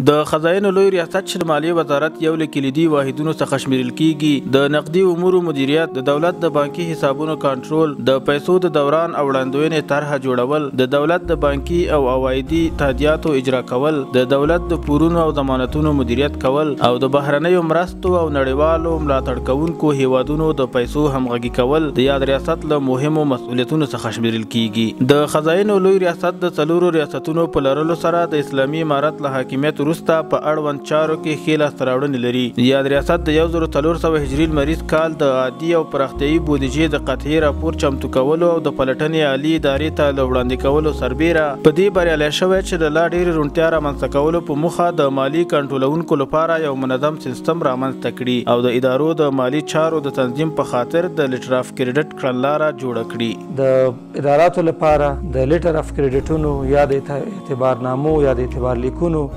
د خزاینو لوی ریاست چې د مالیې وزارت یو له کلیدي واحدونو څخه شمیرل کیږي د نقدي امورو مدیریت، د دولت د بانکي حسابونو کنټرول، د پیسو د دوران او وړاندوینې طرحه جوړول، د دولت د بانکي او عوایدي تادیاتو اجرا کول، د دولت د پورونو او ضمانتونو مدیریت کول او د بهرنیو مرستو او نړیوالو ملاتړ کوونکو هیوادونو د پیسو همغږي کول د یاد ریاست له مهمو مسؤلیتونو څخه شمیرل کیږي. د خزاینو لوی ریاست د څلورو ریاستونو په لرلو سره د اسلامي امارت له حاکمیت وروسته په اړوند چارو کې ښې لاسته راوړنې لري. یاد ریاست د 1400 هجري لمریز کال د عادي او پراختیایي بودیجې د قطعي راپور چمتو کولو او د پلټنې عالي ادارې ته له وړاندې کولو سربیره په دې بریالی شوی چې د لا ډېرې روڼتیا رامنځته کولو په موخه د مالي کنټرولونکو لپاره یو منظم سیستم رامنځته کړي او د ادارو د مالي چارو د تنظیم په خاطر د لیټر اف کریډټ کړنلاره جوړه کړي. د اداراتو لپاره د لیټر اف کریډټونو یا د اعتبارنامو یا د اعتبار لیکونو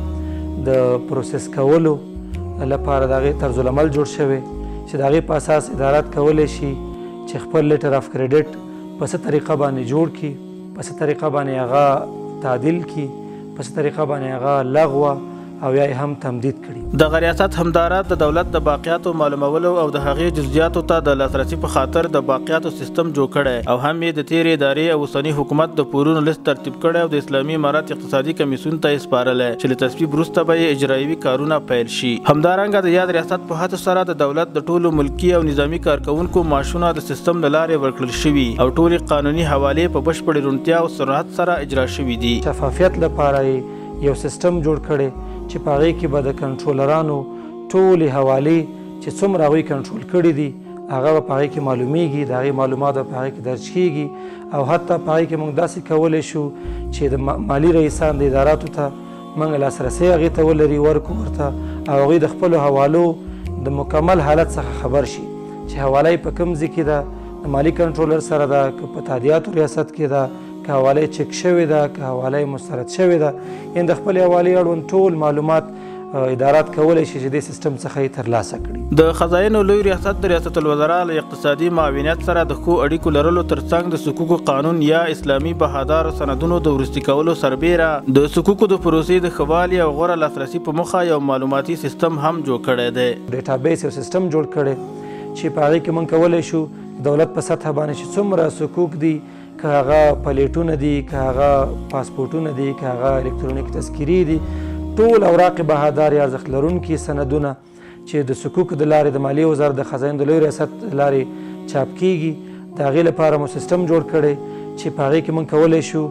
د پروسس کولو لپاره د هغې طرز العمل جوړ شوی چې د هغې په اساس ادارات کولی شي چې خپل لیټر اف کریډټ په څه طریقه باندې جوړ کړي، په څه طریقه باندې هغه تعدیل کړي، په څه طریقه باندې هغه لغوه او یا هم تمدید کړي. دغه ریاست همدارا د دولت د باقیاتو معلومولو او د هغې جزئیاتو ته د لاسرسي په خاطر د باقیاتو سیستم جوړ کړی او هم یې د تیرې ادارې او اوسني حکومت د پورونو لیست ترتیب کړی او د اسلامي امارت اقتصادي کمیسیون ته یې سپارلی چې له تصویب وروسته به یې اجرایوي کارونه پیل شي. همدارنګه د یاد ریاست په هڅو سره د دولت د ټولو ملکي او نظامي کارکوونکو معاشونه د سیستم له لارې ورکړل شوي او ټولې قانوني حوالې په بشپړې روڼتیا او سرعت سره اجرا شوي دي. شفافیت لپاره یو سیستم جوړ کړی چې په هغې کې به د کنټرولرانو ټولې حوالې چې څومره هغوی کنټرول کړي دي هغه به په هغې کې معلومیږي، د هغې معلومات به په هغې کې درج کیږي او حتی په هغې کې موږ داسې کولی شو چې د مالي رئیسان د اداراتو ته موږ لاسرسی هغې ته ولري ورکو ورته او هغوی د خپلو حوالو د مکمل حالت څخه خبر شي چې حواله یې په کوم ځای کې ده، د مالي کنټرولر سره ده، که په تادیاتو ریاست کې ده، که حواله چک شوې ده، که حواله مسترد شوې ده، یعنې د خپلې حوالې اړوند ټول معلومات ادارات کولی شي چې دې سیستم څخه یې ترلاسه کړي. د خزاینو لوی ریاست د ریاست الوزرا له اقتصادي معاونیت سره د ښو اړیکو لرلو ترڅنګ د صکوکو قانون یا اسلامي بهادارو سندونو د وروستي کولو سربیره د صکوکو د پروسې د ښه والي او غوره لاسرسي په موخه یو معلوماتي سیستم هم جوړ کړی دی. ډیټابیس یو سیستم جوړ کړی چې په هغې کې موږ کولی شو دولت په سطحه باندې چې څومره صکوک دي، که هغه پلیټونه دي، که هغه پاسپورټونه دي، که هغه الکترونیک تذکیرې دي، ټول اوراق بهادارې ارزښت لرونکي سندونه چې د صکوکو د لارې د مالیې وزارت د خزاینو د لوی ریاست د لارې چاپ کیږي د هغې لپاره مو سیستم جوړ کړی چې په هغې کې موږ کولی شو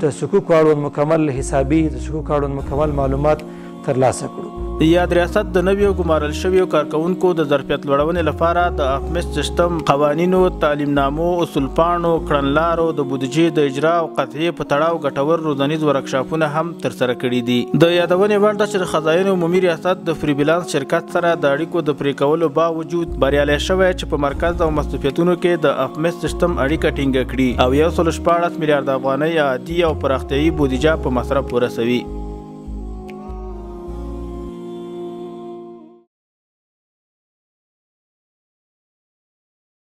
د صکوکو اړوند مکمل حسابي، د صکوکو اړوند مکمل معلومات ترلاسه کړو. د یاد ریاست د نویو ګمارل شویو کارکوونکو د ظرفیت لوړونې لپاره د افمس سیستم، قوانینو، تعلیمنامو، اصولپاڼو، کړنلارو، د بودیجې د اجرا او قطعې په تړاو ګټور روزنیز ورکشاپونه هم ترسره کړي دي. د یادونې وړ ده چې د خزاینو عمومي ریاست د فری بیلانس شرکت سره د اړیکو د پرې کولو باوجود بریالی شوی چې په مرکز او مصروفیتونو کې د افمس سیستم اړیکه ټینګه کړي او 114 میلیارد افغانۍ عادي او پراختیایي بودیجه په مصرف ورسوي.